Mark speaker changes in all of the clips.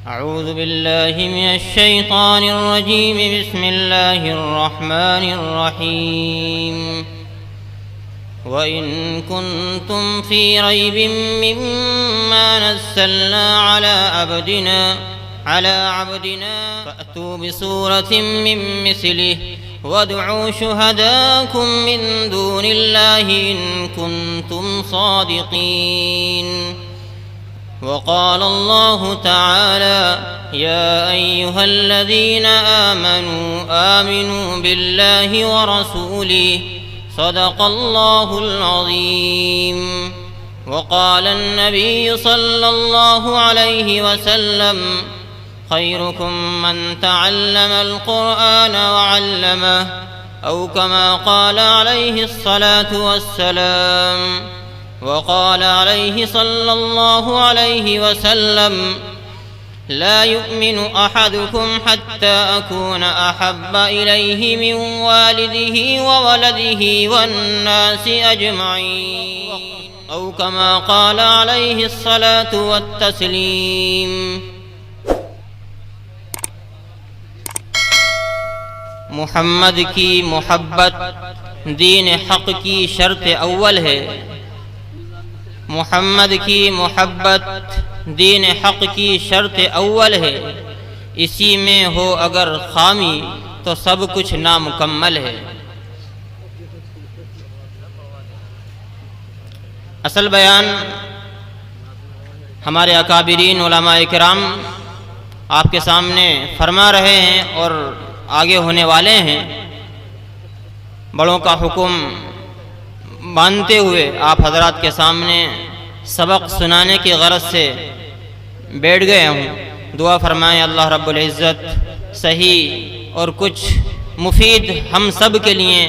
Speaker 1: أعوذ بالله من الشيطان الرجيم. بسم الله الرحمن الرحيم. وإن كنتم في ريب مما نزلنا على عبدنا فأتوا بسورة من مثله وادعوا شهداءكم من دون الله إن كنتم صادقين. وقال الله تعالى: يا أيها الذين آمنوا بالله ورسوله صدق الله العظيم. وقال النبي صلى الله عليه وسلم: خيركم من تعلم القرآن وعلمه، أو كما قال عليه الصلاة والسلام. وقال عليه صلى الله عليه وسلم: لا يؤمن أحدكم حتى أكون أحب إليه من والده وولده والناس أجمعين، أو كما قال عليه الصلاة والتسليم. محمد کی محبت دین حق کی شرط اول ہے. محمد کی محبت دین حق کی شرط اول ہے. اسی میں ہو اگر خامی تو سب کچھ نامکمل ہے. اصل بیان ہمارے اکابرین علماء کرام آپ کے سامنے فرما رہے ہیں اور آگے ہونے والے ہیں. بڑوں کا حکم مانتے ہوئے آپ حضرات کے سامنے سبق سنانے کی غرض سے بیٹھ گئے ہوں. دعا فرمائیں اللہ رب العزت صحیح اور کچھ مفید ہم سب کے لیے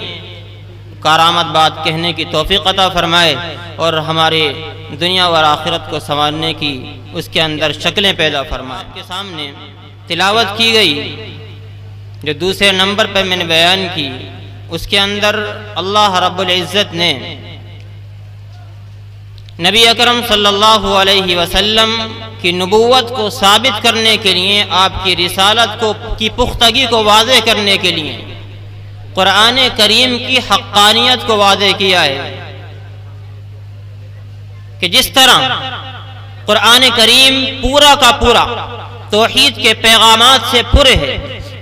Speaker 1: کارآمد بات کہنے کی توفیق عطا فرمائے اور ہمارے دنیا اور آخرت کو سنوارنے کی اس کے اندر شکلیں پیدا فرمائے. کے سامنے تلاوت کی گئی جو دوسرے نمبر پہ میں نے بیان کی، اس کے اندر اللہ رب العزت نے نبی اکرم صلی اللہ علیہ وسلم کی نبوت کو ثابت کرنے کے لیے، آپ کی رسالت کی پختگی کو واضح کرنے کے لیے قرآن کریم کی حقانیت کو واضح کیا ہے کہ جس طرح قرآن کریم پورا کا پورا توحید کے پیغامات سے پُر ہے،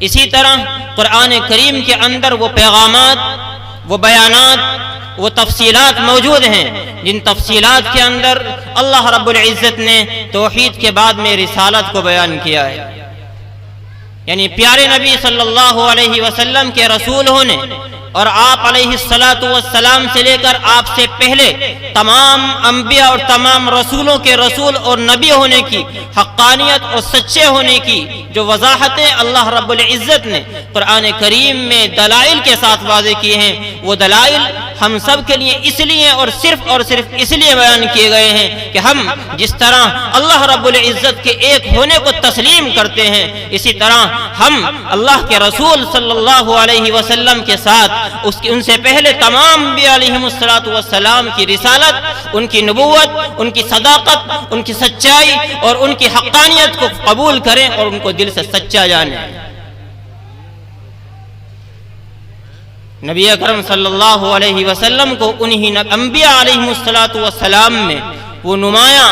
Speaker 1: اسی طرح قرآن کریم کے اندر وہ پیغامات، وہ بیانات، وہ تفصیلات موجود ہیں جن تفصیلات کے اندر اللہ رب العزت نے توحید کے بعد میں رسالت کو بیان کیا ہے. یعنی پیارے نبی صلی اللہ علیہ وسلم کے رسول ہونے اور آپ علیہ السلام سے لے کر آپ سے پہلے تمام انبیاء اور تمام رسولوں کے رسول اور نبی ہونے کی حقانیت اور سچے ہونے کی جو وضاحتیں اللہ رب العزت نے قرآن کریم میں دلائل کے ساتھ واضح کیے ہیں، وہ دلائل ہم سب کے لیے اس لیے اور صرف اس لیے بیان کیے گئے ہیں کہ ہم جس طرح اللہ رب العزت کے ایک ہونے کو تسلیم کرتے ہیں، اسی طرح ہم اللہ کے رسول صلی اللہ علیہ وسلم کے ساتھ ان سے پہلے تمام انبیاء علیہم السلام کی رسالت، ان کی نبوت، ان کی صداقت، ان کی سچائی اور ان کی حقانیت کو قبول کریں اور ان کو دل سے سچا جانیں. نبی اکرم صلی اللہ علیہ وسلم کو انہی انبیاء علیہم السلام میں وہ نمایاں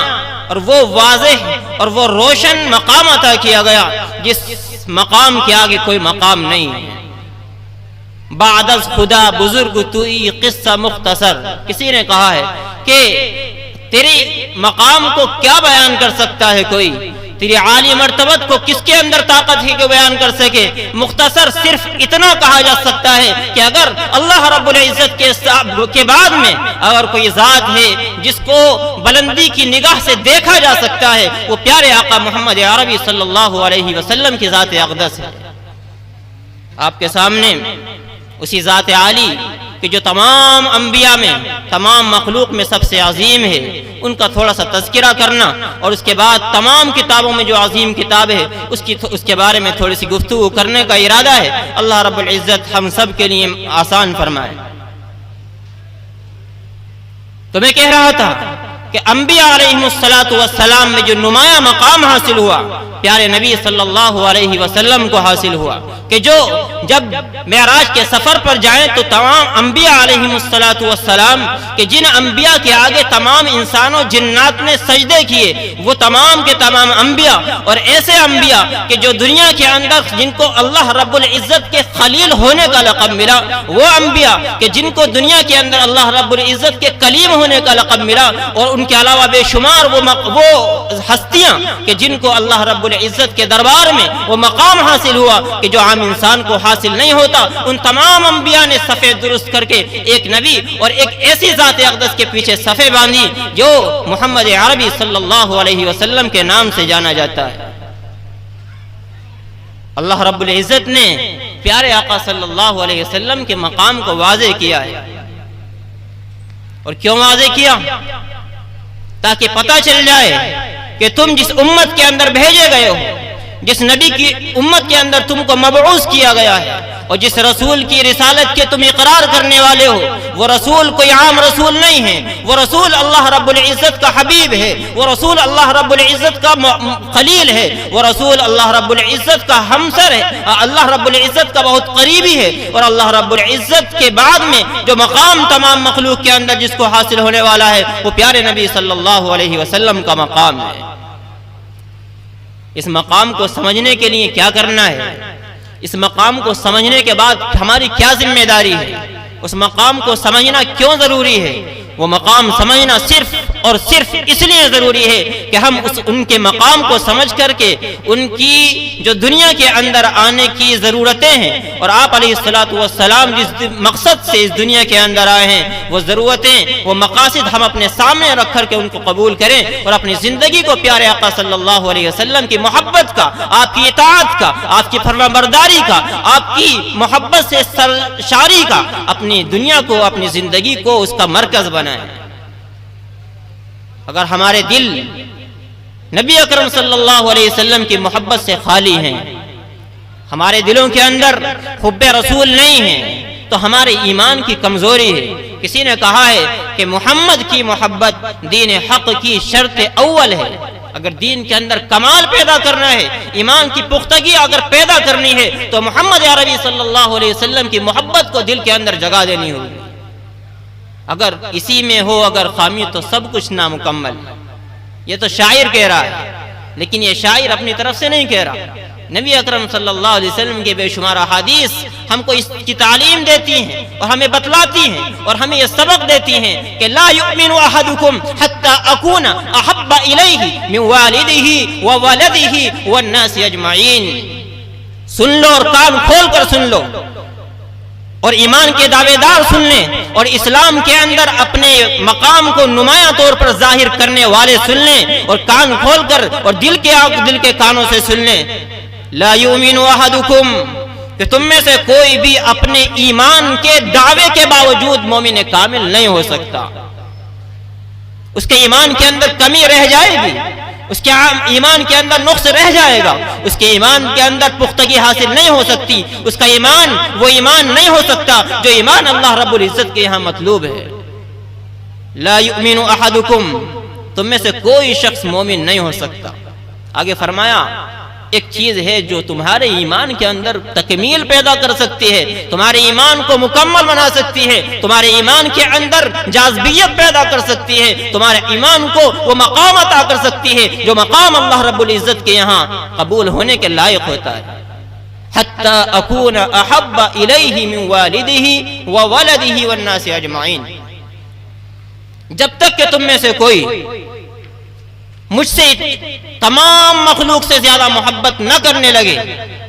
Speaker 1: اور وہ واضح اور وہ روشن مقام عطا کیا گیا جس مقام کے آگے کوئی مقام نہیں ہے. بعد از خدا بزرگ توئی قصہ مختصر. کسی نے کہا ہے کہ تیری مقام کو کیا بیان کر سکتا ہے کوئی، تیری عالی مرتبت کو کس کے اندر طاقت ہے کہ بیان کر سکے. مختصر صرف اتنا کہا جا سکتا ہے کہ اگر اللہ رب العزت کے بعد میں اگر کوئی ذات ہے جس کو بلندی کی نگاہ سے دیکھا جا سکتا ہے، وہ پیارے آقا محمد عربی صلی اللہ علیہ وسلم کی ذات اقدس ہے. آپ کے سامنے اسی ذات عالی کہ جو تمام انبیاء میں، تمام مخلوق میں سب سے عظیم ہے، ان کا تھوڑا سا تذکرہ کرنا اور اس کے بعد تمام کتابوں میں جو عظیم کتاب ہے اس کے بارے میں تھوڑی سی گفتگو کرنے کا ارادہ ہے. اللہ رب العزت ہم سب کے لیے آسان فرمائے. تو میں کہہ رہا تھا کہ انبیاء علیہم میں جو نمایاں مقام حاصل ہوا پیارے نبی صلی اللہ علیہ وسلم کو حاصل ہوا کہ جو جب معراج کے سفر پر جائیں تو تمام انبیاء علیہم السلام کہ جن انبیاء کے آگے تمام انسانوں جنات نے سجدے کیے وہ تمام کے تمام انبیاء اور ایسے انبیاء کہ جو دنیا کے اندر جن کو اللہ رب العزت کے خلیل ہونے کا لقب ملا، وہ انبیاء کہ جن کو دنیا کے اندر اللہ رب العزت کے کلیم ہونے کا لقب ملا، اور ان کے علاوہ بے شمار وہ ہستیاں کہ جن کو اللہ رب العزت کے دربار میں وہ مقام حاصل ہوا کہ جو عام انسان کو حاصل نہیں ہوتا، ان تمام انبیاء نے صفیں درست کر کے ایک نبی اور ایک ایسی ذات اقدس کے پیچھے صفیں باندھی جو محمد عربی صلی اللہ علیہ وسلم کے نام سے جانا جاتا ہے۔ اللہ رب العزت نے پیارے آقا صلی اللہ علیہ وسلم کے مقام کو واضح کیا ہے، اور کیوں واضح کیا؟ تاکہ پتہ چل جائے کہ تم جس امت کے اندر بھیجے گئے ہو، جس نبی کی امت کے اندر تم کو مبعوث کیا گیا ہے، اور جس رسول کی رسالت کے تم اقرار کرنے والے ہو، وہ رسول کوئی عام رسول نہیں ہے، وہ رسول اللہ رب العزت کا حبیب ہے، وہ رسول اللہ رب العزت کا خلیل ہے، وہ رسول اللہ رب العزت کا ہمسر ہے، اللہ رب العزت کا بہت قریبی ہے، اور اللہ رب العزت کے بعد میں جو مقام تمام مخلوق کے اندر جس کو حاصل ہونے والا ہے وہ پیارے نبی صلی اللہ علیہ وسلم کا مقام ہے۔ اس مقام کو سمجھنے کے لیے کیا کرنا ہے؟ اس مقام کو سمجھنے کے بعد ہماری کیا ذمہ داری ہے؟ اس مقام کو سمجھنا کیوں ضروری ہے؟ وہ مقام سمجھنا صرف اور صرف اس لیے ضروری ہے کہ ہم ان کے مقام کو سمجھ کر کے ان کی جو دنیا کے اندر آنے کی ضرورتیں ہیں، اور آپ علیہ السلام جس مقصد سے اس دنیا کے اندر آئے ہیں وہ ضرورتیں، وہ مقاصد ہم اپنے سامنے رکھ کر کے ان کو قبول کریں، اور اپنی زندگی کو پیارے آقا صلی اللہ علیہ وسلم کی محبت کا، آپ کی اطاعت کا، آپ کی فرمانبرداری کا، آپ کی محبت سے سرشاری کا اپنی دنیا کو، اپنی زندگی کو اس کا مرکز بنائیں۔ اگر ہمارے دل نبی اکرم صلی اللہ علیہ وسلم کی محبت سے خالی ہیں، ہمارے دلوں کے اندر حب رسول نہیں ہے، تو ہمارے ایمان کی کمزوری ہے۔ کسی نے کہا ہے کہ محمد کی محبت دین حق کی شرط اول ہے۔ اگر دین کے اندر کمال پیدا کرنا ہے، ایمان کی پختگی اگر پیدا کرنی ہے، تو محمد عربی صلی اللہ علیہ وسلم کی محبت کو دل کے اندر جگہ دینی ہوگی۔ اگر اسی میں ہو اگر خامی تو سب کچھ نامکمل۔ یہ تو شاعر کہہ رہا ہے، لیکن یہ شاعر اپنی طرف سے نہیں کہہ رہا۔ نبی اکرم صلی اللہ علیہ وسلم کے بے شمار احادیث ہم کو اس کی تعلیم دیتی ہیں اور ہمیں بتلاتی ہیں اور ہمیں یہ سبق دیتی ہیں کہ لا یؤمن احدکم حتی اکون احب الیہ من والدہ وولدہ والناس اجمعین۔ سن لو اور کان کھول کر سن لو، اور ایمان کے دعوے دار سن لیں، اور اسلام کے اندر اپنے مقام کو نمایاں طور پر ظاہر کرنے والے سن لیں، اور کان کھول کر اور دل کے کانوں سے سن لیں۔ لا یؤمن احدکم، کہ تم میں سے کوئی بھی اپنے ایمان کے دعوے کے باوجود مومن کامل نہیں ہو سکتا۔ اس کے ایمان کے اندر کمی رہ جائے گی، اس کے ایمان کے اندر نقص رہ جائے گا، اس کے ایمان کے اندر پختگی حاصل نہیں ہو سکتی، اس کا ایمان وہ ایمان نہیں ہو سکتا جو ایمان اللہ رب العزت کے یہاں مطلوب ہے۔ لا یؤمن احدکم، تم میں سے کوئی شخص مومن نہیں ہو سکتا۔ آگے فرمایا ایک چیز ہے جو تمہارے ایمان کے اندر تکمیل پیدا کر سکتی ہے، تمہارے ایمان کو مکمل بنا سکتی ہے، تمہارے ایمان کے اندر جاذبیت پیدا کر سکتی ہے، تمہارے ایمان کو وہ مقام عطا کر سکتی ہے جو مقام اللہ رب العزت کے یہاں قبول ہونے کے لائق ہوتا ہے۔ حتی اکون احب الیہ من والدہ وولدہ والناس اجمعین، جب تک کہ تم میں سے کوئی مجھ سے تمام مخلوق سے زیادہ محبت نہ کرنے لگے،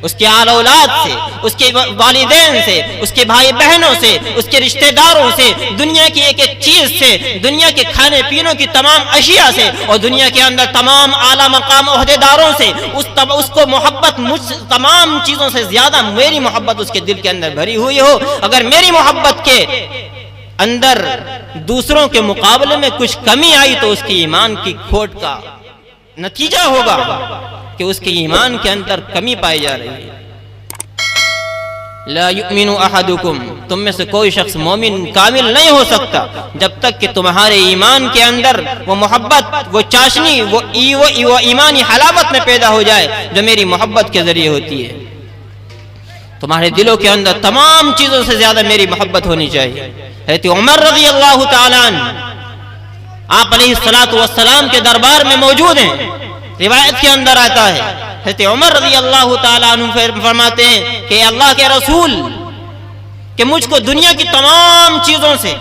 Speaker 1: اس کے آل اولاد سے، اس کے والدین سے، اس کے بھائی بہنوں سے، اس کے رشتہ داروں سے، دنیا کی ایک ایک چیز سے، دنیا کے کھانے پینوں کی تمام اشیاء سے، اور دنیا کے اندر تمام اعلیٰ مقام عہدے داروں سے اس کو محبت مجھ تمام چیزوں سے زیادہ میری محبت اس کے دل کے اندر بھری ہوئی ہو۔ اگر میری محبت کے اندر دوسروں کے مقابلے میں کچھ کمی آئی تو اس کی ایمان کی کھوٹ کا نتیجہ ہوگا کہ اس کے ایمان کے اندر کمی پائی جا رہی ہے۔ لا یؤمن احدکم، تم میں سے کوئی شخص مومن کامل نہیں ہو سکتا جب تک کہ تمہارے ایمان کے اندر وہ محبت، وہ چاشنی، وہ ایمانی حلاوت میں پیدا ہو جائے جو میری محبت کے ذریعے ہوتی ہے۔ تمہارے دلوں کے اندر تمام چیزوں سے زیادہ میری محبت ہونی چاہیے۔ حضرت عمر رضی اللہ تعالیٰ عنہ آپ علیہ الصلوۃ والسلام کے دربار میں موجود ہیں، روایت کے اندر آتا ہے حضرت عمر رضی اللہ تعالیٰ عنہ فرماتے ہیں کہ اللہ کے رسول، کہ مجھ کو دنیا کی تمام چیزوں سے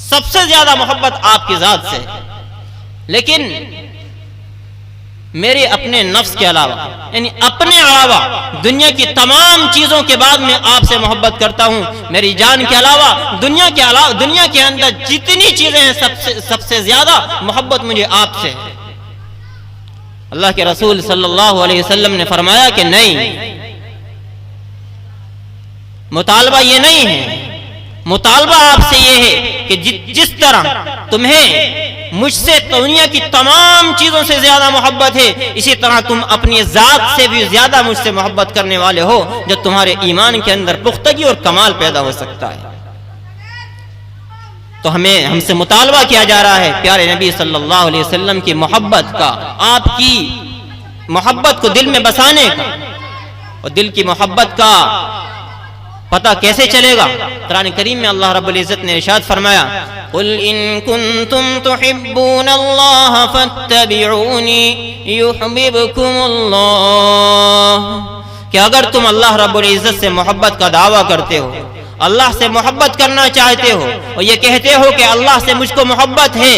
Speaker 1: سب سے زیادہ محبت آپ کی ذات سے، لیکن میرے اپنے نفس کے علاوہ، یعنی اپنے علاوہ دنیا کی تمام چیزوں کے بعد میں آپ سے محبت کرتا ہوں۔ میری جان کے علاوہ دنیا کے اندر جتنی چیزیں ہیں سب سے زیادہ محبت مجھے آپ سے ہے۔ اللہ کے رسول صلی اللہ علیہ وسلم نے فرمایا کہ نہیں، مطالبہ یہ نہیں ہے، مطالبہ آپ سے یہ ہے کہ جس طرح تمہیں مجھ سے دنیا کی تمام چیزوں سے زیادہ محبت ہے، اسی طرح تم اپنی ذات سے بھی زیادہ مجھ سے محبت کرنے والے ہو، جب تمہارے ایمان کے اندر پختگی اور کمال پیدا ہو سکتا ہے۔ تو ہم سے مطالبہ کیا جا رہا ہے پیارے نبی صلی اللہ علیہ وسلم کی محبت کا، آپ کی محبت کو دل میں بسانے کا۔ اور دل کی محبت کا پتہ کیسے چلے گا؟ قرآن کریم میں اللہ رب العزت نے ارشاد فرمایا، قل ان کنتم تحبون اللہ فاتبعونی یحببکم اللہ، کہ اگر تم اللہ رب العزت سے محبت کا دعویٰ کرتے ہو، اللہ سے محبت کرنا چاہتے ہو اور یہ کہتے ہو کہ اللہ سے مجھ کو محبت ہے،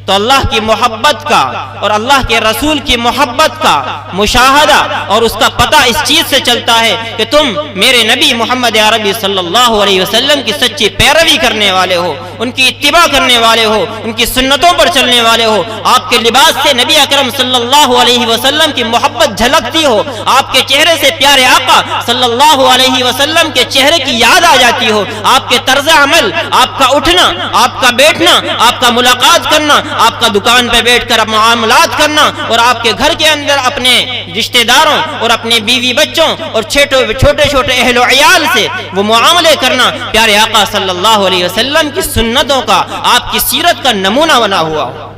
Speaker 1: تو اللہ کی محبت کا اور اللہ کے رسول کی محبت کا مشاہدہ اور اس کا پتہ اس چیز سے چلتا ہے کہ تم میرے نبی محمد عربی صلی اللہ علیہ وسلم کی سچی پیروی کرنے والے ہو، ان کی اتباع کرنے والے ہو، ان کی سنتوں پر چلنے والے ہو۔ آپ کے لباس سے نبی اکرم صلی اللہ علیہ وسلم کی محبت جھلکتی ہو، آپ کے چہرے سے پیارے آقا صلی اللہ علیہ وسلم کے چہرے کی یاد آ جاتی ہو، آپ کے طرز عمل، آپ کا اٹھنا، آپ کا بیٹھنا، آپ کا ملاقات کرنا، آپ کا دکان پہ بیٹھ کر معاملات کرنا، اور آپ کے گھر کے اندر اپنے رشتہ داروں اور اپنے بیوی بچوں اور چھوٹے چھوٹے اہل و عیال سے وہ معاملے کرنا پیارے آقا صلی اللہ علیہ وسلم کی سنتوں کا، آپ کی سیرت کا نمونہ بنا ہوا ہو۔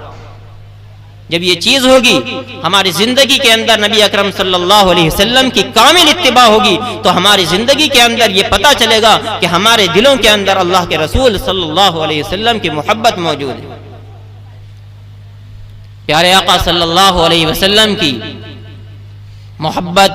Speaker 1: جب یہ چیز ہوگی ہماری زندگی کے اندر، نبی اکرم صلی اللہ علیہ وسلم کی کامل اتباع ہوگی، تو ہماری زندگی کے اندر یہ پتہ چلے گا کہ ہمارے دلوں کے اندر اللہ کے رسول صلی اللہ علیہ وسلم کی محبت موجود ہے۔ پیارے آقا صلی اللہ علیہ وسلم کی محبت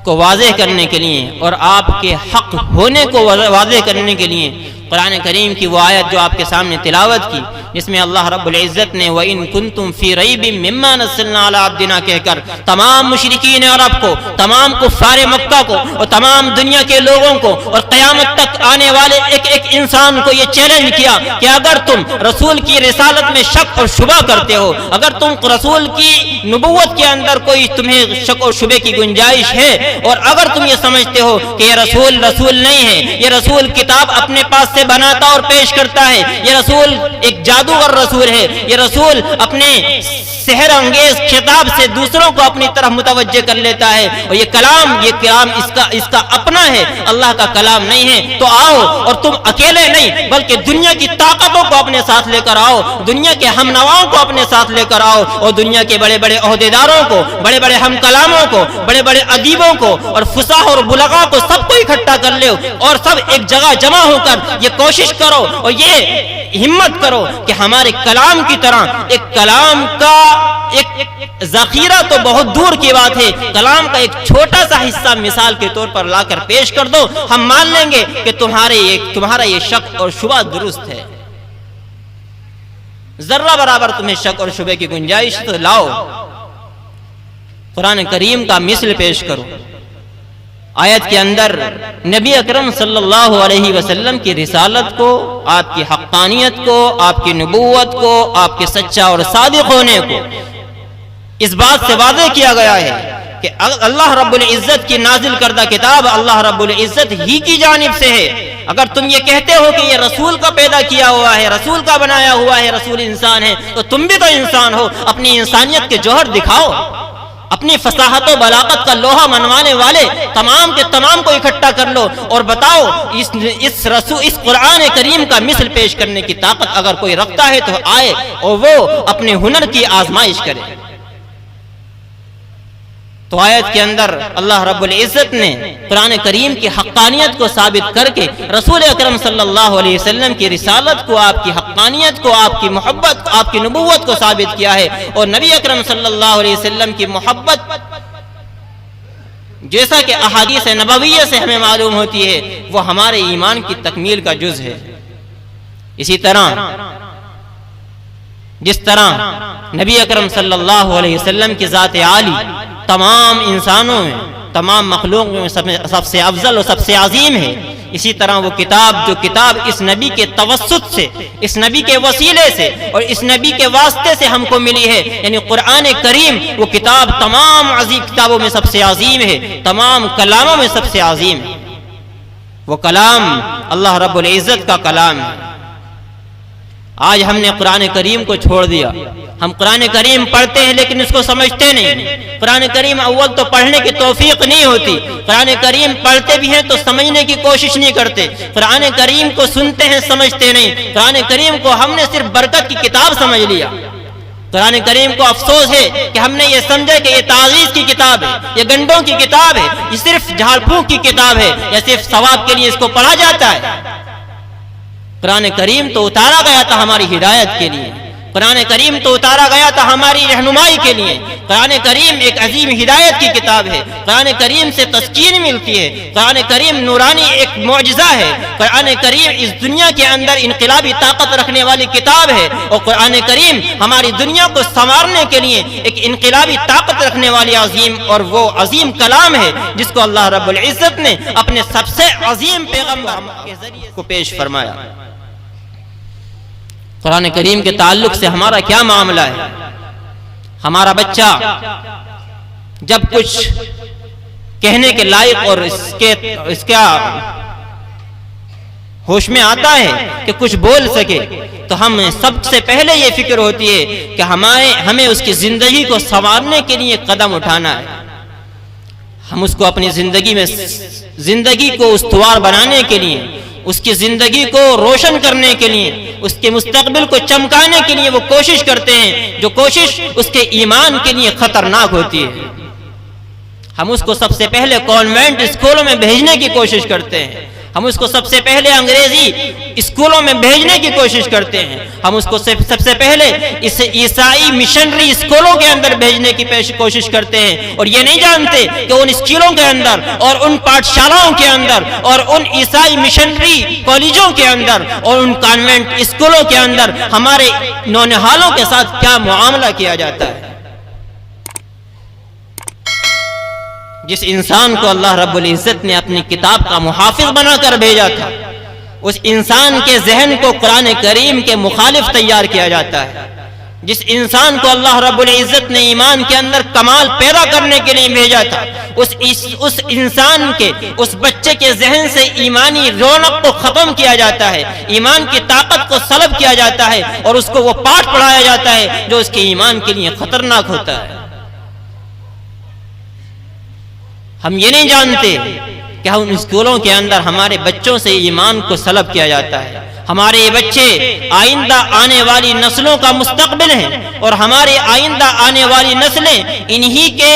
Speaker 1: کو واضح کرنے کے لیے اور آپ کے حق ہونے کو واضح کرنے کے لیے قرآن کریم کی وہ آیت جو آپ کے سامنے تلاوت کی، جس میں اللہ رب العزت نے وَإِن كُنتُمْ فِي رَيْبٍ مِّمَّا نَزَّلْنَا عَلَىٰ عَبْدِنَا کہہ کر تمام مشرکین عرب کو، تمام کفار مکہ کو اور تمام دنیا کے لوگوں کو اور قیامت تک آنے والے ایک انسان کو یہ چیلنج کیا کہ اگر تم رسول کی رسالت میں شک اور شبہ کرتے ہو، اگر تم رسول کی نبوت کے اندر کوئی تمہیں شک اور شبے کی گنجائش ہے، اور اگر تم یہ سمجھتے ہو کہ یہ رسول نہیں ہے، یہ رسول کتاب اپنے پاس سے بناتا اور پیش کرتا ہے، یہ رسول ایک جادوگر رسول ہے، یہ رسول اپنے سحر انگیز خطاب سے دوسروں کو اپنی طرف متوجہ کر لیتا ہے، اور یہ کلام اس کا اپنا ہے، اللہ کا کلام نہیں ہے، تو آؤ اور تم اکیلے نہیں بلکہ دنیا کی طاقتوں کو اپنے ساتھ لے کر آؤ، دنیا کے ہم نواؤں کو اپنے ساتھ لے کر آؤ، اور دنیا کے بڑے بڑے عہدیداروں کو، بڑے بڑے ہم کلاموں کو، بڑے بڑے ادیبوں کو اور فصاح اور بلغاء کو سب کو اکٹھا کر لو، اور سب ایک جگہ جمع ہو کر یہ کوشش کرو اور یہ ہمت کرو کہ ہمارے کلام کی طرح ایک کلام کا ایک ذخیرہ تو بہت دور کی بات ہے، کلام کا ایک چھوٹا سا حصہ مثال کے طور پر لا کر پیش کر دو، ہم مان لیں گے کہ تمہارا یہ شک اور شبہ درست ہے۔ ذرہ برابر تمہیں شک اور شبہ کی گنجائش تو لاؤ، قرآن کریم کا مثل پیش کرو۔ آیت کے اندر نبی اکرم صلی اللہ علیہ وسلم کی رسالت کو، آپ کی حقانیت کو، آپ کی نبوت کو، آپ کے سچا اور صادق ہونے کو اس بات سے واضح کیا گیا ہے کہ اللہ رب العزت کی نازل کردہ کتاب اللہ رب العزت ہی کی جانب سے ہے۔ اگر تم یہ کہتے ہو کہ یہ رسول کا پیدا کیا ہوا ہے، رسول کا بنایا ہوا ہے، رسول انسان ہے، تو تم بھی تو انسان ہو، اپنی انسانیت کے جوہر دکھاؤ۔ اپنی فصاحت و بلاغت کا لوہا منوانے والے تمام کے تمام کو اکٹھا کر لو اور بتاؤ اس قرآن کریم کا مثل پیش کرنے کی طاقت اگر کوئی رکھتا ہے تو آئے اور وہ اپنے ہنر کی آزمائش کرے۔ تو آیت کے اندر اللہ رب العزت نے قرآن کریم کی حقانیت کو ثابت کر کے رسول اکرم صلی اللہ علیہ وسلم کی رسالت کو، آپ کی حقانیت کو، آپ کی محبت، آپ کی نبوت کو ثابت کیا ہے۔ اور نبی اکرم صلی اللہ علیہ وسلم کی محبت جیسا کہ احادیث نبویہ سے ہمیں معلوم ہوتی ہے وہ ہمارے ایمان کی تکمیل کا جز ہے۔ اسی طرح جس طرح نبی اکرم صلی اللہ علیہ وسلم کی ذات عالی تمام انسانوں میں، تمام مخلوق میں سب سے افضل اور سب سے عظیم ہے، اسی طرح وہ کتاب جو کتاب اس نبی کے توسط سے، اس نبی کے وسیلے سے اور اس نبی کے واسطے سے ہم کو ملی ہے، یعنی قرآن کریم، وہ کتاب تمام عظیم کتابوں میں سب سے عظیم ہے، تمام کلاموں میں سب سے عظیم ہے۔ وہ کلام اللہ رب العزت کا کلام ہے۔ آج ہم نے قرآن کریم کو چھوڑ دیا، ہم قرآن کریم پڑھتے ہیں لیکن اس کو سمجھتے نہیں۔ قرآن کریم اول تو پڑھنے کی توفیق نہیں ہوتی، قرآن کریم پڑھتے بھی ہیں تو سمجھنے کی کوشش نہیں کرتے، قرآن کریم کو سنتے ہیں سمجھتے نہیں، قرآن کریم کو ہم نے صرف برکت کی کتاب سمجھ لیا۔ قرآن کریم کو افسوس ہے کہ ہم نے یہ سمجھا کہ یہ تعویذ کی کتاب ہے، یہ گنڈوں کی کتاب ہے، یہ صرف جھاڑ پھونک کی کتاب ہے، یا صرف ثواب کے لیے اس کو پڑھا جاتا ہے۔ قرآن کریم تو اتارا گیا تھا ہماری ہدایت کے لیے، قرآن کریم تو اتارا گیا تھا ہماری رہنمائی کے لیے۔ قرآن کریم ایک عظیم ہدایت کی کتاب ہے، قرآن کریم سے تسکین ملتی ہے، قرآن کریم نورانی ایک معجزہ ہے، قرآن کریم اس دنیا کے اندر انقلابی طاقت رکھنے والی کتاب ہے، اور قرآن کریم ہماری دنیا کو سنوارنے کے لیے ایک انقلابی طاقت رکھنے والی عظیم اور وہ عظیم کلام ہے جس کو اللہ رب العزت نے اپنے سب سے عظیم پیغمبر کے ذریعے کو پیش فرمایا۔ قرآن کریم کے تعلق سے ہمارا کیا معاملہ ہے؟ ہمارا بچہ جب کچھ کہنے کے لائق اور اس کا ہوش میں آتا ہے کہ کچھ بول سکے تو ہم سب سے پہلے یہ فکر ہوتی ہے کہ ہمیں اس کی زندگی کو سنوارنے کے لیے قدم اٹھانا ہے۔ ہم اس کو اپنی زندگی کو استوار بنانے کے لیے، اس کی زندگی کو روشن کرنے کے لیے، اس کے مستقبل کو چمکانے کے لیے وہ کوشش کرتے ہیں، جو کوشش اس کے ایمان کے لیے خطرناک ہوتی ہے۔ ہم اس کو سب سے پہلے کانوینٹ اسکولوں میں بھیجنے کی کوشش کرتے ہیں، ہم اس کو سب سے پہلے انگریزی اسکولوں میں بھیجنے کی کوشش کرتے ہیں، ہم اس کو سب سے پہلے اس عیسائی مشنری اسکولوں کے اندر بھیجنے کی کوشش کرتے ہیں، اور یہ نہیں جانتے کہ ان اسکولوں کے اندر اور ان پاٹھشالاؤں کے اندر اور ان عیسائی مشنری کالجوں کے اندر اور ان کانوینٹ اسکولوں کے اندر ہمارے نونہالوں کے ساتھ کیا معاملہ کیا جاتا ہے۔ جس انسان کو اللہ رب العزت نے اپنی کتاب کا محافظ بنا کر بھیجا تھا، اس انسان کے ذہن کو قرآن کریم کے مخالف تیار کیا جاتا ہے۔ جس انسان کو اللہ رب العزت نے ایمان کے اندر کمال پیدا کرنے کے لیے بھیجا تھا، اس انسان کے، اس بچے کے ذہن سے ایمانی رونق کو ختم کیا جاتا ہے، ایمان کی طاقت کو سلب کیا جاتا ہے، اور اس کو وہ پاٹھ پڑھایا جاتا ہے جو اس کے ایمان کے لیے خطرناک ہوتا ہے۔ ہم یہ نہیں جانتے کہ ان اسکولوں کے اندر ہمارے بچوں سے ایمان کو سلب کیا جاتا ہے۔ ہمارے یہ بچے آئندہ آنے والی نسلوں کا مستقبل ہیں، اور ہمارے آئندہ آنے والی نسلیں انہی کے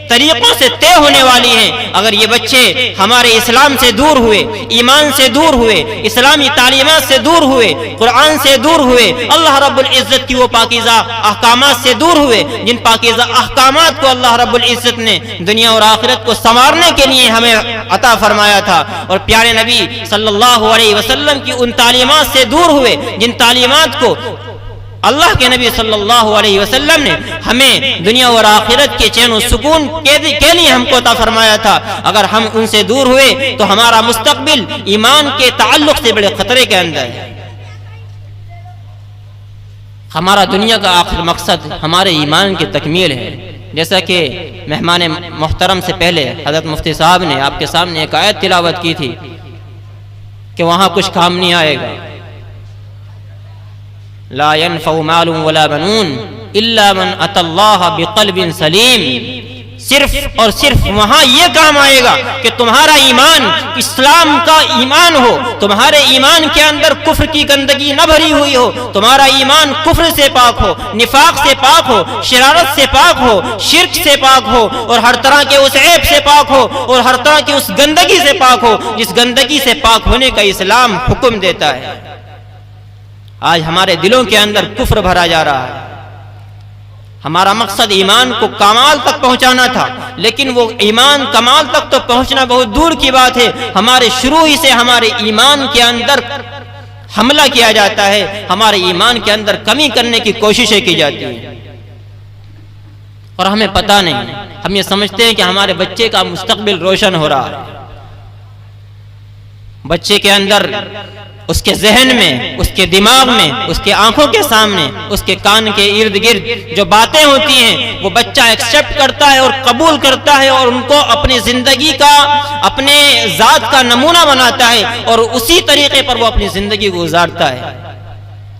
Speaker 1: طریقوں سے طے ہونے والی ہیں۔ اگر یہ بچے ہمارے اسلام سے دور ہوئے، ایمان سے دور ہوئے، اسلامی تعلیمات سے دور ہوئے، قرآن سے دور ہوئے، اللہ رب العزت کی وہ پاکیزہ احکامات سے دور ہوئے جن پاکیزہ احکامات کو اللہ رب العزت نے دنیا اور آخرت کو سنوارنے کے لیے ہمیں عطا فرمایا تھا، اور پیارے نبی صلی اللہ علیہ وسلم کی ان تعلیمات سے دور ہوئے جن تعلیمات کو اللہ کے نبی صلی اللہ علیہ وسلم نے ہمیں دنیا اور آخرت کے چین و سکون کے لیے ہم کو عطا فرمایا تھا۔ اگر ہم ان سے دور ہوئے تو ہمارا مستقبل ایمان کے تعلق سے بڑے خطرے کے اندر ہے۔ ہمارا دنیا کا آخر مقصد ہمارے ایمان کی تکمیل ہے، جیسا کہ مہمان محترم سے پہلے حضرت مفتی صاحب نے آپ کے سامنے ایک آیت تلاوت کی تھی کہ وہاں کچھ کام نہیں آئے گا، لا ينفع مال ولا بنون الا من اتى الله بقلب سلیم، صرف اور صرف وہاں یہ کام آئے گا کہ تمہارا ایمان اسلام کا ایمان ہو، تمہارے ایمان کے اندر کفر کی گندگی نہ بھری ہوئی ہو، تمہارا ایمان کفر سے پاک ہو، نفاق سے پاک ہو، شرارت سے پاک ہو، شرک سے پاک ہو، اور ہر طرح کے اس عیب سے پاک ہو، اور ہر طرح کی اس گندگی سے پاک ہو جس گندگی سے پاک ہونے کا اسلام حکم دیتا ہے۔ آج ہمارے دلوں کے اندر کفر بھرا جا رہا ہے۔ ہمارا مقصد ایمان کو کمال تک پہنچانا تھا، لیکن وہ ایمان کمال تک تو پہنچنا بہت دور کی بات ہے، ہمارے شروع ہی سے ہمارے ایمان کے اندر حملہ کیا جاتا ہے، ہمارے ایمان کے اندر کمی کرنے کی کوششیں کی جاتی ہیں، اور ہمیں پتہ نہیں، ہم یہ سمجھتے ہیں کہ ہمارے بچے کا مستقبل روشن ہو رہا ہے۔ بچے کے اندر، اس کے ذہن میں، اس کے دماغ میں، اس کے آنکھوں کے سامنے، اس کے کان کے ارد گرد جو باتیں ہوتی ہیں وہ بچہ ایکسپٹ کرتا ہے اور قبول کرتا ہے، اور ان کو اپنی زندگی کا، اپنے ذات کا نمونہ بناتا ہے، اور اسی طریقے پر وہ اپنی زندگی کو گزارتا ہے۔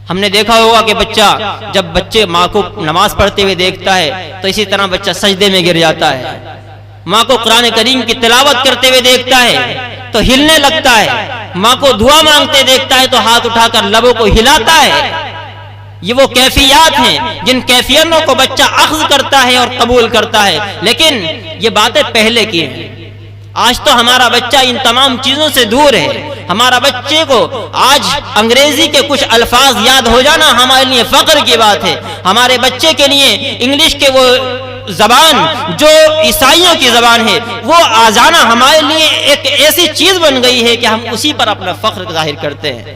Speaker 1: ہم نے دیکھا ہوگا کہ بچہ جب بچے ماں کو نماز پڑھتے ہوئے دیکھتا ہے تو اسی طرح بچہ سجدے میں گر جاتا ہے، ماں کو قرآن کریم کی تلاوت کرتے ہوئے دیکھتا ہے تو ہلنے لگتا ہے، ماں کو دعا مانگتے دیکھتا ہے تو ہاتھ اٹھا کر لبوں کو ہلاتا ہے۔ یہ وہ کیفیات ہیں جن کیفیتوں کو بچہ اخذ کرتا ہے اور قبول کرتا ہے، لیکن یہ باتیں پہلے کی ہیں۔ آج تو ہمارا بچہ ان تمام چیزوں سے دور ہے۔ ہمارا بچے کو آج انگریزی کے کچھ الفاظ یاد ہو جانا ہمارے لیے فخر کی بات ہے۔ ہمارے بچے کے لیے انگلش کے وہ زبان جو عیسائیوں کی زبان ہے وہ آ جانا ہمارے لیے ایک ایسی چیز بن گئی ہے کہ ہم اسی پر اپنا فخر ظاہر کرتے ہیں۔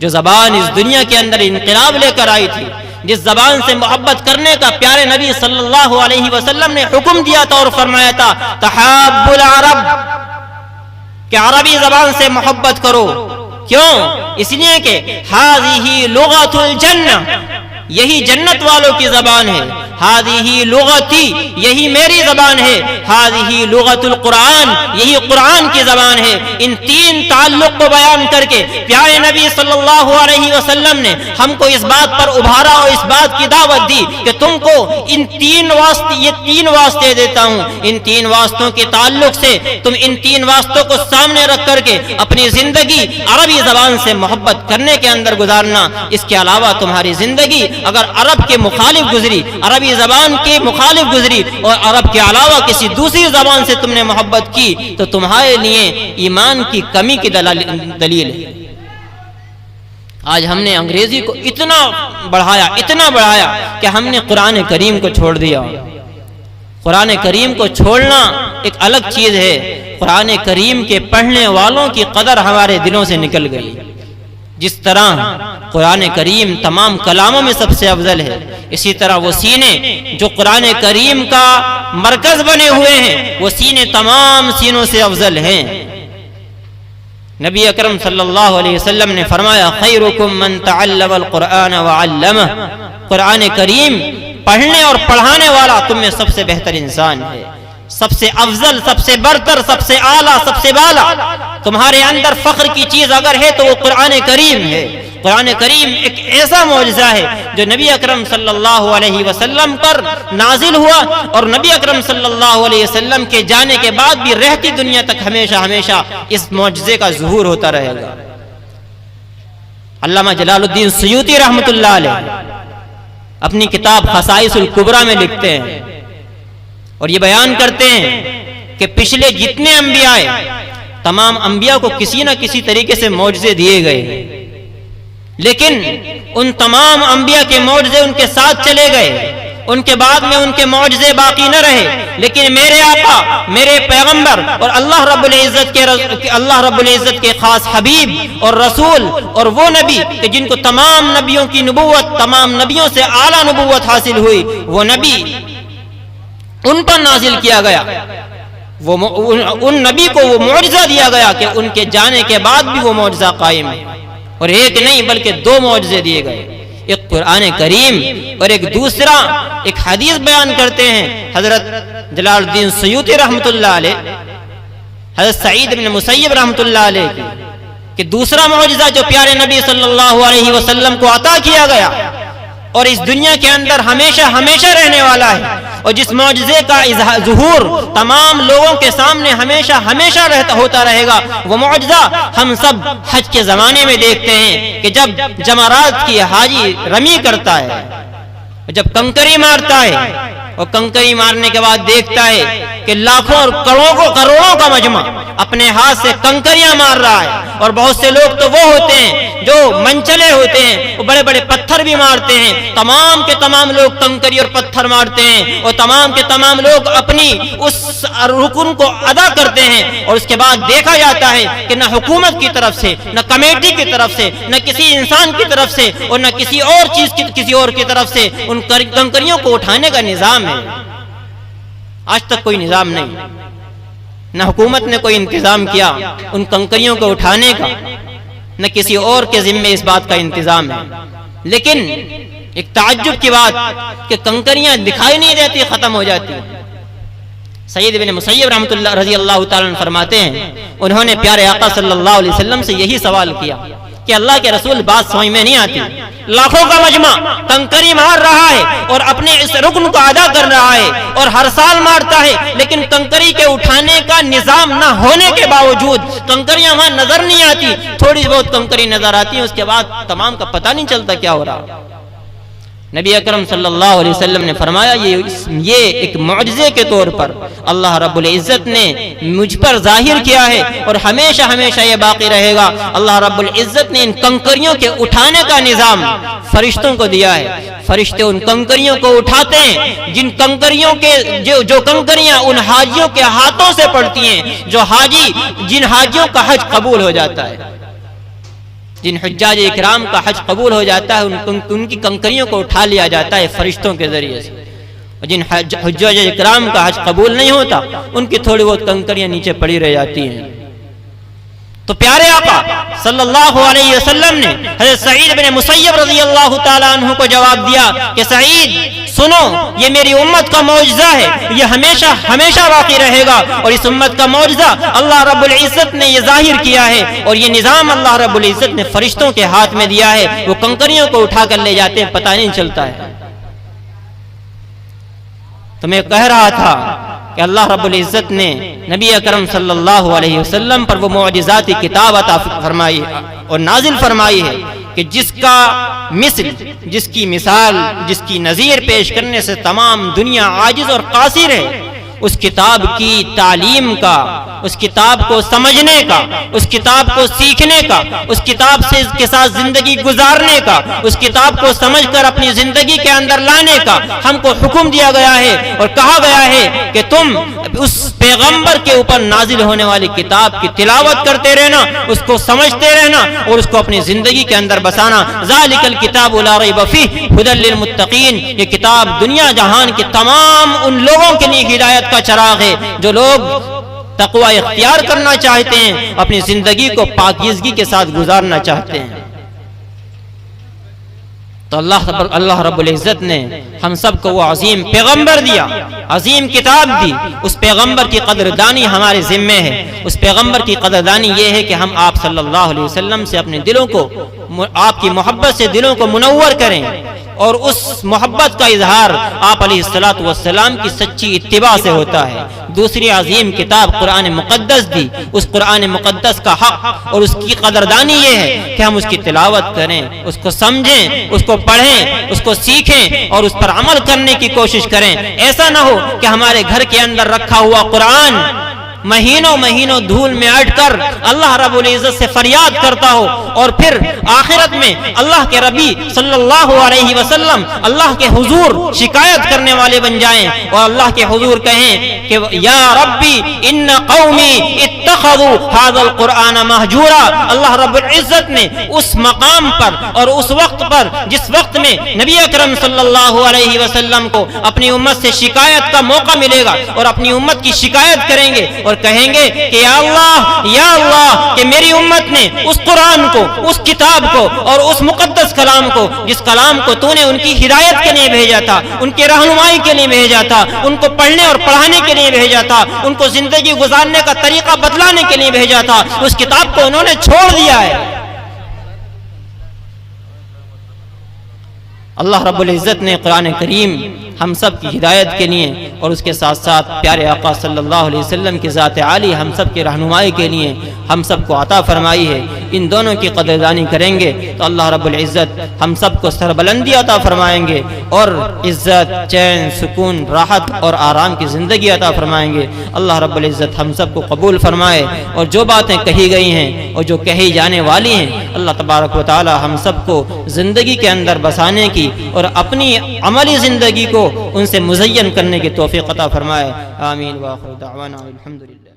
Speaker 1: جو زبان اس دنیا کے اندر انقلاب لے کر آئی تھی، جس زبان سے محبت کرنے کا پیارے نبی صلی اللہ علیہ وسلم نے حکم دیا تھا اور فرمایا تھا تحاب العرب، کہ عربی زبان سے محبت کرو۔ کیوں؟ اس لیے کہ ہذہ لغۃ الجنہ، یہی جنت والوں کی زبان ہے، ہذہ لغتی، یہی میری زبان ہے، ہذہ لغت القرآن، یہی قرآن کی زبان ہے۔ ان تین تعلق کو بیان کر کے پیارے نبی صلی اللہ علیہ وسلم نے ہم کو اس بات پر ابھارا اور اس بات کی دعوت دی کہ تم کو ان یہ تین واسطے دیتا ہوں، ان تین واسطوں کے تعلق سے تم ان تین واسطوں کو سامنے رکھ کر کے اپنی زندگی عربی زبان سے محبت کرنے کے اندر گزارنا۔ اس کے علاوہ تمہاری زندگی اگر عرب کے مخالف گزری، عربی زبان کے مخالف گزری، اور عرب کے علاوہ کسی دوسری زبان سے تم نے محبت کی تو تمہارے لیے ایمان کی کمی کی دلیل ہے۔ آج ہم نے انگریزی کو اتنا بڑھایا کہ ہم نے قرآن کریم کو چھوڑ دیا۔ قرآن کریم کو چھوڑنا ایک الگ چیز ہے، قرآن کریم کے پڑھنے والوں کی قدر ہمارے دلوں سے نکل گئی۔ جس طرح قرآن کریم تمام کلاموں میں سب سے افضل ہے، اسی طرح وہ سینے جو قرآن کریم کا مرکز بنے ہوئے ہیں وہ سینے تمام سینوں سے افضل ہیں۔ نبی اکرم صلی اللہ علیہ وسلم نے فرمایا خیرکم من تعلم القرآن وعلمہ، قرآن کریم پڑھنے اور پڑھانے والا تم میں سب سے بہتر انسان ہے، سب سے افضل، سب سے برتر، سب سے اعلیٰ، سب سے بالا۔ تمہارے اندر فخر کی چیز اگر ہے تو وہ قرآن کریم ہے۔ قرآن کریم ایک ایسا معجزہ ہے جو نبی اکرم صلی اللہ علیہ وسلم پر نازل ہوا، اور نبی اکرم صلی اللہ علیہ وسلم کے جانے کے بعد بھی رہتی دنیا تک ہمیشہ اس معجزے کا ظہور ہوتا رہے گا۔ علامہ جلال الدین سیوطی رحمۃ اللہ علیہ اپنی کتاب خصائص الکبریٰ میں لکھتے ہیں اور یہ بیان کرتے ہیں کہ پچھلے جتنے انبیاء آئے تمام انبیاء کو کسی نہ کسی طریقے سے معجزے دیے گئے، لیکن ان تمام انبیاء کے معجزے ان کے ساتھ چلے گئے، ان کے بعد میں ان کے معجزے باقی نہ رہے، لیکن میرے آقا، میرے پیغمبر اور اللہ رب العزت کے خاص حبیب اور رسول اور وہ نبی کہ جن کو تمام نبیوں کی نبوت، تمام نبیوں سے اعلیٰ نبوت حاصل ہوئی، وہ نبی ان پر نازل کیا گیا، ان نبی کو وہ معجزہ دیا گیا کہ ان کے جانے کے بعد بھی وہ معجزہ قائم ہے، اور ایک نہیں بلکہ دو معجزے دیے گئے، ایک قرآن کریم اور ایک دوسرا ایک حدیث بیان کرتے ہیں حضرت جلال الدین سیوطی رحمۃ اللہ علیہ، حضرت سعید بن مسیب رحمۃ اللہ علیہ کہ دوسرا معجزہ جو پیارے نبی صلی اللہ علیہ وسلم کو عطا کیا گیا اور اس دنیا کے اندر ہمیشہ ہمیشہ رہنے والا ہے، اور جس معجزے کا ظہور تمام لوگوں کے سامنے ہمیشہ ہمیشہ ہوتا رہے گا، وہ معجزہ ہم سب حج کے زمانے میں دیکھتے ہیں کہ جب جمرات کی حاجی رمی کرتا ہے، جب کنکری مارتا ہے، اور کنکری مارنے کے بعد دیکھتا ہے کہ لاکھوں اور کروڑوں کا مجمع اپنے ہاتھ سے کنکریاں مار رہا ہے، اور بہت سے لوگ تو وہ ہوتے ہیں جو منچلے ہوتے ہیں، وہ بڑے بڑے پتھر بھی مارتے ہیں، تمام کے تمام لوگ کنکری اور پتھر مارتے ہیں، اور تمام کے تمام لوگ اپنی اس رکن کو ادا کرتے ہیں، اور اس کے بعد دیکھا جاتا ہے کہ نہ حکومت کی طرف سے، نہ کمیٹی کی طرف سے، نہ کسی انسان کی طرف سے، اور نہ کسی اور چیز کسی اور کی طرف سے ان کنکریوں کو اٹھانے کا نظام ہے۔ آج تک کوئی نظام نہیں، نہ حکومت نے کوئی انتظام کیا ان کنکریوں کو اٹھانے کا، نہ کسی اور کے ذمے اس بات کا انتظام ہے۔ لیکن ایک تعجب کی بات کہ کنکریاں دکھائی نہیں دیتی، ختم ہو جاتی۔ سعید بن مسیب رحمۃ اللہ رضی اللہ تعالیٰ عنہ فرماتے ہیں، انہوں نے پیارے آقا صلی اللہ علیہ وسلم سے یہی سوال کیا کہ اللہ کے رسول، بات سمجھ میں نہیں آتی، لاکھوں کا مجمع کنکری مار رہا ہے اور اپنے اس رکن کو ادا کر رہا ہے اور ہر سال مارتا ہے، لیکن کنکری کے اٹھانے کا نظام نہ ہونے کے باوجود کنکریاں وہاں نظر نہیں آتی، تھوڑی بہت کنکری نظر آتی ہے، اس کے بعد تمام کا پتہ نہیں چلتا کیا ہو رہا۔ نبی اکرم صلی اللہ علیہ وسلم نے فرمایا یہ ایک معجزے کے طور پر اللہ رب العزت نے مجھ پر ظاہر کیا ہے، اور ہمیشہ ہمیشہ یہ باقی رہے گا۔ اللہ رب العزت نے ان کنکریوں کے اٹھانے کا نظام فرشتوں کو دیا ہے، فرشتے ان کنکریوں کو اٹھاتے ہیں، جن کنکریوں کے جو کنکریاں ان حاجیوں کے ہاتھوں سے پڑتی ہیں، جن حاجیوں کا حج قبول ہو جاتا ہے، جن حجاج اکرام کا حج قبول ہو جاتا ہے، ان کی کنکریوں کو اٹھا لیا جاتا ہے فرشتوں کے ذریعے سے، اور جن حجاج اکرام کا حج قبول نہیں ہوتا ان کی تھوڑی بہت کنکریاں نیچے پڑی رہ جاتی ہیں۔ تو پیارے آقا صلی اللہ علیہ وسلم نے حضرت سعید بن مسیب رضی اللہ تعالیٰ عنہ کو جواب دیا کہ سعید سنو، یہ میری امت کا معجزہ ہے، یہ ہمیشہ ہمیشہ باقی رہے گا، اور اس امت کا معجزہ اللہ رب العزت نے یہ ظاہر کیا ہے، اور یہ نظام اللہ رب العزت نے فرشتوں کے ہاتھ میں دیا ہے، وہ کنکریوں کو اٹھا کر لے جاتے ہیں، پتہ نہیں چلتا ہے۔ تو میں کہہ رہا تھا کہ اللہ رب العزت نے نبی اکرم صلی اللہ علیہ وسلم پر وہ معجزاتی کتاب عطا فرمائی اور نازل فرمائی ہے کہ جس کا مثل، جس کی مثال، جس کی نظیر پیش کرنے سے تمام دنیا عاجز اور قاصر ہے، اس کتاب کی تعلیم کا، اس کتاب کو سمجھنے کا، اس کتاب کو سیکھنے کا، اس کتاب سے کے ساتھ زندگی گزارنے کا، اس کتاب کو سمجھ کر اپنی زندگی کے اندر لانے کا ہم کو حکم دیا گیا ہے، اور کہا گیا ہے کہ تم اس پیغمبر کے اوپر نازل ہونے والی کتاب کی تلاوت کرتے رہنا، اس کو سمجھتے رہنا، اور اس کو اپنی زندگی کے اندر بسانا۔ ذالک الکتاب لا ریب فیہ ھدی للمتقین، یہ کتاب دنیا جہان کے تمام ان لوگوں کے لیے ہدایت کا چراغ ہے جو لوگ تقوی اختیار کرنا چاہتے ہیں، اپنی زندگی کو پاکیزگی کے ساتھ گزارنا چاہتے ہیں۔ تو اللہ رب العزت نے ہم سب کو وہ عظیم پیغمبر دیا، عظیم کتاب دی، اس پیغمبر کی قدردانی ہمارے ذمے ہے۔ اس پیغمبر کی قدردانی یہ ہے کہ ہم آپ صلی اللہ علیہ وسلم سے اپنے دلوں کو، آپ کی محبت سے دلوں کو منور کریں، اور اس محبت کا اظہار آپ علیہ الصلوۃ والسلام کی سچی اتباع سے ہوتا ہے۔ دوسری عظیم کتاب قرآن مقدس دی، اس قرآن مقدس کا حق اور اس کی قدردانی یہ ہے کہ ہم اس کی تلاوت کریں، اس کو سمجھیں، اس کو پڑھیں، اس کو سیکھیں اور اس پر عمل کرنے کی کوشش کریں۔ ایسا نہ ہو کہ ہمارے گھر کے اندر رکھا ہوا قرآن مہینوں دھول میں اٹھ کر اللہ رب العزت سے فریاد کرتا ہو، اور پھر آخرت میں اللہ کے ربی صلی اللہ علیہ وسلم اللہ کے حضور شکایت کرنے والے بن جائیں، اور اللہ کے حضور کہیں کہ یا ربی ان قومی اتخذوا هذا القرآن مہجورا۔ اللہ رب العزت نے اس مقام پر اور اس وقت پر جس وقت میں نبی اکرم صلی اللہ علیہ وسلم کو اپنی امت سے شکایت کا موقع ملے گا، اور اپنی امت کی شکایت کریں گے اور کہیں گے کہ یا اللہ کہ میری امت نے اس قرآن کو، اس کتاب کو اور اس مقدس کلام کو، جس کلام کو تو نے ان کی ہدایت کے لیے بھیجا تھا، ان کی رہنمائی کے لیے بھیجا تھا، ان کو پڑھنے اور پڑھانے کے لیے بھیجا تھا، ان کو زندگی گزارنے کا طریقہ بتلانے کے لیے بھیجا تھا، اس کتاب کو انہوں نے چھوڑ دیا ہے۔ اللہ رب العزت نے قرآن کریم ہم سب کی ہدایت کے لیے اور اس کے ساتھ ساتھ پیارے آقا صلی اللہ علیہ وسلم کی ذات عالی ہم سب کی رہنمائی کے لیے ہم سب کو عطا فرمائی ہے۔ ان دونوں کی قدردانی کریں گے تو اللہ رب العزت ہم سب کو سربلندی عطا فرمائیں گے اور عزت، چین، سکون، راحت اور آرام کی زندگی عطا فرمائیں گے۔ اللہ رب العزت ہم سب کو قبول فرمائے، اور جو باتیں کہی گئی ہیں اور جو کہی جانے والی ہیں اللہ تبارک و تعالی ہم سب کو زندگی کے اندر بسانے کی اور اپنی عملی زندگی کو ان سے مزین کرنے کی توفیق عطا فرمائے۔ آمین۔ وآخر دعوانا الحمدللہ۔